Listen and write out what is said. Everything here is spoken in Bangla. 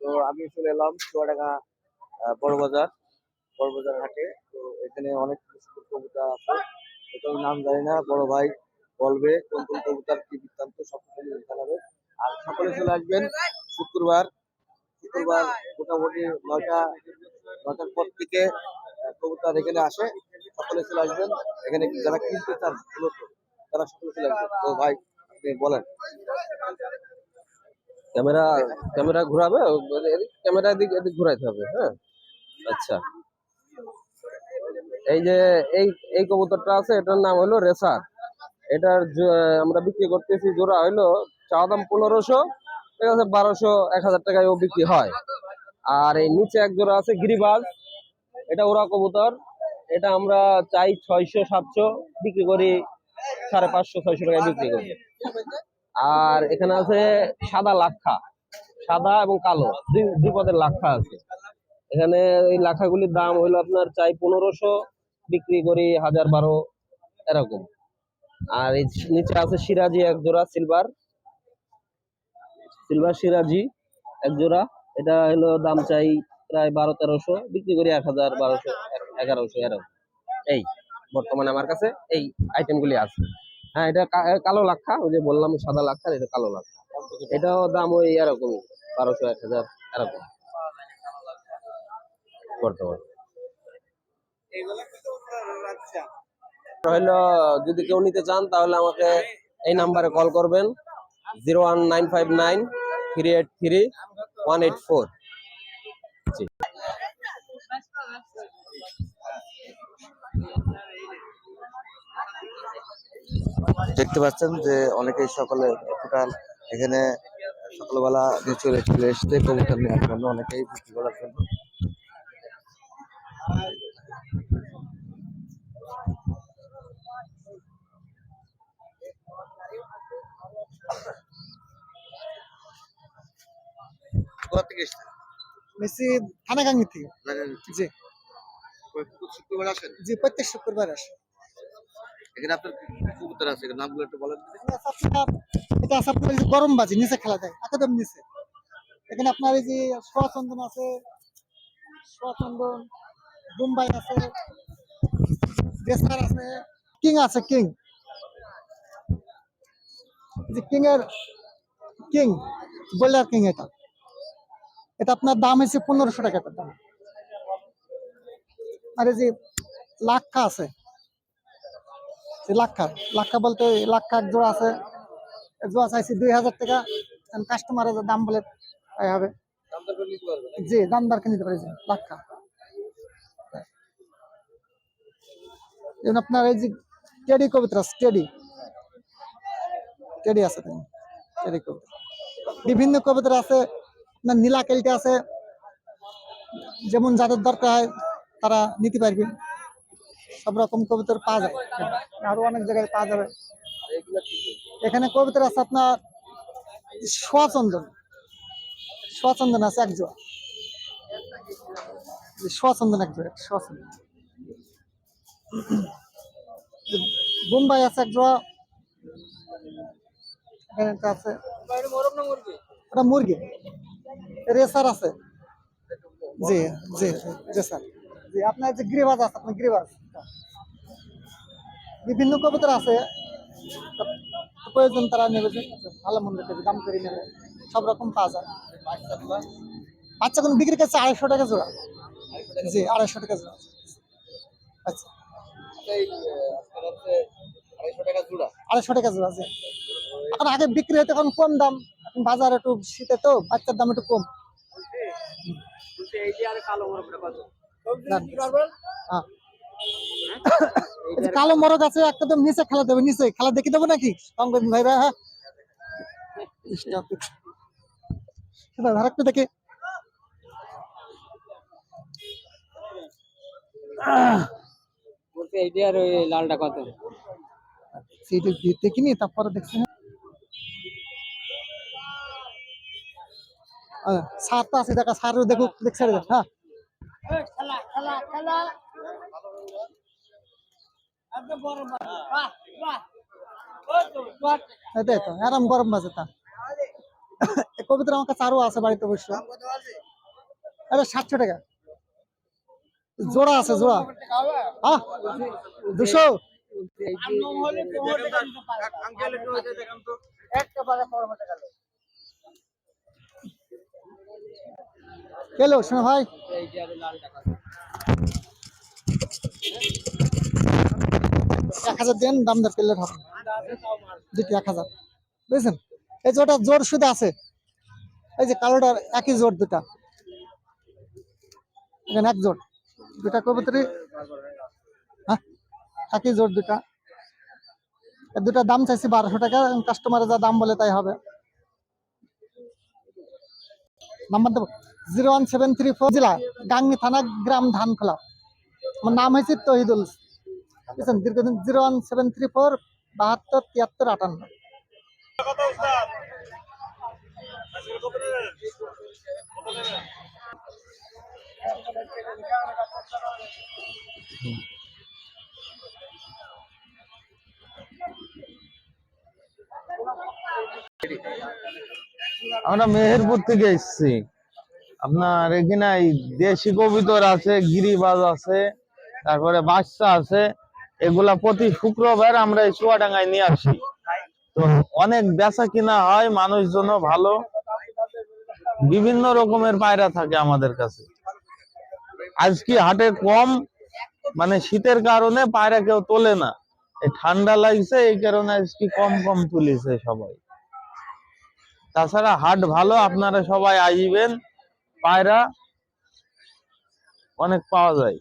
তো আমি চলে এলাম চুয়াডাঙ্গা বড় বাজার হাটে। তো এখানে অনেক সুন্দর কবুতর আছে, এটা আমি নাম জানি না, বড় ভাই বলবে কোন কোন কবুতর কি বৃত্তান্ত সব কিছু জানাবে। আর সকলে চলে আসবেন শুক্রবার মোটামুটি 9টার পর থেকে কবুতর এখানে আসে। সকলে চলে আসবেন এখানে, যারা কিনতে চান মূলত তারা সকলে চলে আসবেন। তো ভাই আপনি বলেন। ক্যামেরা ক্যামেরা ঘোরাবে, ক্যামেরা এদিক এদিক ঘুরাইতে হবে। হ্যাঁ, আচ্ছা। এই যে এই এই কবুতরটা আছে, এটার নাম হলো রেসার। এটার আমরা বিক্রি করতেছি জোড়া হইলো চাওয়া দাম 1500, ঠিক আছে, 1200 1000 টাকায় ও বিক্রি হয়। আর এই নিচে এক জোড়া আছে গিরিবাজ, এটা ওরা কবুতর, এটা আমরা চাই 600 700, বিক্রি করি 550 600 টাকায় বিক্রি করি। আর এখানে আছে সাদা লাক্ষা, সাদা এবং কালো দুই পদের লাক্ষা আছে এখানে। এই লাক্ষাগুলির দাম হইলো আপনার চাই 1500, বিক্রি করি 1000 12 এরকম। আর এই নিচে আছে সিরাজি এক জোড়া, সিলভার সিরাজি এক জোড়া, এটা হলো দাম চাই প্রায় 12 1300, বিক্রি করি 1000 1200 1100 এরকম। এই বর্তমানে আমার কাছে এই আইটেম গুলি আছে। হ্যাঁ, এটা কালো লাক্ষা, ওই যে বললাম সাদা লাক্ষা, এটা কালো লাক্ষা, এটাও দাম ওই এরকমই 1200 1000 এরকম বর্তমানে। হইলো যদি কেউ নিতে চান তাহলে আমাকে এই নাম্বারে কল করবেন, 01959 383 184। দেখতে পাচ্ছেন যে অনেকেই সকলে টোটাল এখানে সকালবেলা চলে এসছে কবুতর নেওয়ার জন্য, অনেকেই বিক্রি করার জন্য। কোথা থেকে এসছেন? মেসি থানাগাঙ্গি থেকে। জি শুক্রবার আসেন? জি, প্রত্যেক শুক্রবার আসে। এখানে আপনার কবুতর আছে, নামগুলো একটু বলেন। এটা আছে আপনার গরম বাজি, নিচে খেলা যায় একদম নিচে। এখানে আপনার এই যে সোয়াচন্দন আছে, সোয়াচন্দন, বোম্বাই আছে, আছে, কিং আছে, কিং, যে কিং এর কিং গোল্ডার কিং, এটা আপনার দাম হয়েছে 1500 টাকা এটার দাম। আর এই যে লাক্ষা আছে, লাক্ষা বলতে লাক্ষা এক জোড়া আছে, এক জোড়া চাইছি 2000 টাকা, কাস্টমারের দাম বলে তাই হবে। জি, দামদার কিনে নিতে পারি লাক্ষা। আপনার এই যে টেডি কবিতা আছে, টেডি আছে, টেডি কবিতা, বিভিন্ন কবিতা আছে, আপনার নীলা কেলটা আছে, যেমন যাদের দরকার হয় তারা নিতে পারবেন। সব রকম কবিতার পাওয়া যায়, আরো অনেক জায়গায় পাওয়া যাবে। এখানে কবিতা আছে আপনার সোয়াচন্দন আছে এক জোড়া, সোয়াচন্দন এক জোড়া, সোয়াচন্দন। বোম্বাই আছে এক জোড়া, এখানে আছে ওটা মুরগি। রেসার আছে, জি জি রেসার, জি। আপনার যে গিরিবাজ আছে, আপনার গিরিবাজ, বিভিন্ন কবুতর আছে, প্রয়োজন তারা নেবে, ভালো মন্দ দাম করে নেবে, সব রকম পাওয়া যায়। বাচ্চা কোন বিক্রি করছে 250 টাকা জোড়া, জি 250 টাকা জোড়া। আচ্ছা, 250 টাকা জোড়া, জি। এখন আগে বিক্রি হতো, এখন কম দাম, এখন বাজার একটু শীতে তো বাচ্চার দাম একটু কম। কালো মরক আছে একদম নিচে, খেলা দেবে নিচে, খেলা দেখে দেবো নাকি সংবাদ ভাইরা? হ্যাঁ, দেখে লালটা কত সেইটা দেখিনি, তারপরে দেখছি। সার তো আছে, দেখা সার দেখুক, দেখছে। হ্যাঁ, এটাই তো আরাম গরম বাজে তা। এই কবুতর আমার কাছে আরো আছে বাড়িতে অবশ্য। এটা 700 টাকা জোড়া আছে, জোড়া। হ্যাঁ 200। কেলো শোনো ভাই, 1000 দেন, দাম দর করলে হবে। দুটি 1000 বুঝছেন। এই যে ওটা জোর শুধু আছে, এই যে কালোটার একই জোর দুটা, এখানে এক জোর দুটা কবুতরই, হ্যাঁ একই জোর দুটা। এর দুটা দাম চাইছি 1200 টাকা, কাস্টমারে যা দাম বলে তাই হবে। নাম্বার দেবো 01734, জেলা গাংনী, থানা গ্রাম ধানখোলা। আমার নাম হয়েছে তহিদুল। বুঝছেন, দীর্ঘদিন 01734 72 73 58। আমরা মেহেরপুর থেকে এসেছি। আপনার এখানে এই দেশি কবুতর আছে, গিরিবাজ আছে, তারপরে বাচ্চা আছে। এগুলা প্রতি শুক্রবার আমরা এই চুয়াডাঙ্গায় নিয়ে আসি। তো অনেক বেচা কিনা হয়, মানুষজন ভালো, বিভিন্ন রকমের পায়রা থাকে আমাদের কাছে। আজকে হাটে কম, মানে শীতের কারণে পায়রা কেউ তোলে না, এই ঠান্ডা লাগছে এই কারণে আজকে কম কম তুলেছে সবাই। তাছাড়া হাট ভালো, আপনারা সবাই আসবেন, পায়রা অনেক পাওয়া যায়।